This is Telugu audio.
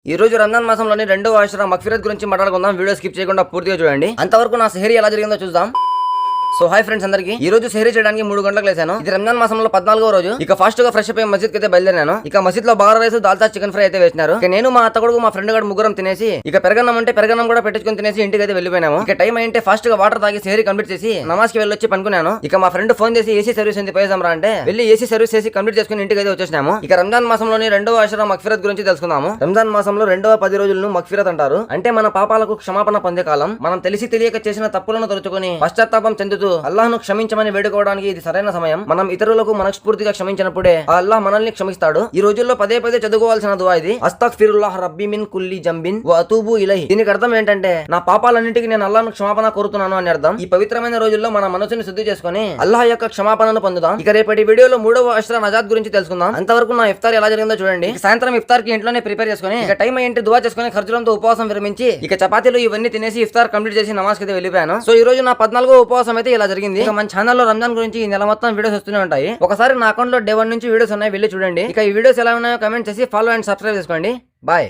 ఈ రోజు రంజాన్ మాసంలోని రెండవ ఆషరా మగ్ఫిరత్ గురించి మాట్లాడుకుందాం. వీడియో స్కిప్ చేయకుండా పూర్తిగా చూడండి. అంతవరకు నా సెహరీ ఎలా జరిగిందో చూద్దాం. సో హాయ్ ఫ్రెండ్స్ అందరికి, ఈ రోజు సెహరీ చేయడానికి 3 గంటలకు లేసాను. ఇది రంజాన్ మాసంలో 14వ రోజు. ఇక ఫాస్ట్ గా ఫ్రెష్ అయిపోయి మస్జిద్ కి అయితే బయలుదేరాను. ఇక మస్జిద్ లో bagara rice, dalcha chicken fry అయితే వేసినారు. ఇక నేను మా అత్త కొడుకు మా ఫ్రెండ్ గారు ముగ్గురం తినేసి ఇక పెరగన్నం అంటే పెరగన్నం కూడా పెట్టించుకొని తినేసి ఇంటికి అయితే వెళ్ళిపోయినాము. ఇక టైం అయితే ఫాస్ట్ గా వాటర్ తాగి సెహరీ కంప్లీట్ చేసి నమాజ్ కి వెళ్ళొచ్చి పనుకున్నాను. ఇక మా ఫ్రెండ్ ఫోన్ చేసి ఏసీ సర్వీస్ ఉంది పోయేసాంరా అంటే వెళ్ళి ఏసీ సర్వీస్ చేసి కంప్లీట్ చేసుకుని ఇంటికి అయితే వచ్చేసినాము. ఇక రంజాన్ మాసంలోని రెండవ ఆషరా మగ్ఫిరత్ గురించి తెలుసుకుందాము. రంజాన్ మాసంలో రెండవ 10 రోజులను మగ్ఫిరత్ అంటారు. అంటే మన పాపాలకు క్షమాపణ పొందే కాలం. మనం తెలిసి తెలియక చేసిన తప్పులను తలుచుకొని పశ్చాత్తాపం చెందుతూ అల్లాహ్ను క్షమించమని వేడుకోవడానికి ఇది సరైన సమయం. మనం ఇతరులకు మనస్ఫూర్తిగా క్షమించినప్పుడే ఆ అల్లాహ్ మనల్ని క్షమిస్తాడు. ఈ రోజుల్లో పదే పదే చదువుకోవాల్సిన దుఆ ఇది. అస్తగ్ఫిరుల్లాహ్ రబ్బీ మిన్ కుల్లి జంబిన్ వ అతూబు ఇలైహి. దీనికి అర్థం ఏంటంటే నా పాపాలన్నింటికి నేను అల్లాహ్ను క్షమాపణ కోరుతున్నాను అని అర్థం. ఈ పవిత్రమైన రోజుల్లో మన మనసుని శుద్ధి చేసుకుని అల్లాహ్ యొక్క క్షమాపణను పొందుదాం. ఇక రేపటి వీడియోలో 3వ అష్రా నజాత్ గురించి తెలుసుకుందాం. అంతవరకు నా ఇఫ్తార్ ఎలా జరిగిందో చూడండి. సాయంత్రం ఇఫ్తార్ కి ఇంట్లోనే ప్రిపేర్ చేసుకుని ఇక టైం అయ్యింటే దుఆ చేసుకుని ఖర్జూరంతో ఉపవాసం విరమించి ఇక చపాతీలు ఇవన్నీ తినేసి ఇఫ్తార్ కంప్లీట్ చేసి నమాజ్ కి వెళ్ళిపోయాను. సో ఈ రోజు నా 14వ ఉపవాసం అయితే ఇలా జరిగింది. ఇక మన ఛానల్లో రంజాన్ గురించి ఈ నెల మొత్తం వీడియోస్ వస్తూనే ఉంటాయి. ఒకసారి నా అకౌంట్ లో డే 1 నుంచి వీడియోస్ ఉన్నాయి, వెళ్ళి చూడండి. ఇక ఈ వీడియోస్ ఎలా ఉన్నాయో కమెంట్ చేసి ఫాలో అండ్ సబ్స్క్రైబ్ చేసుకోండి. బాయ్.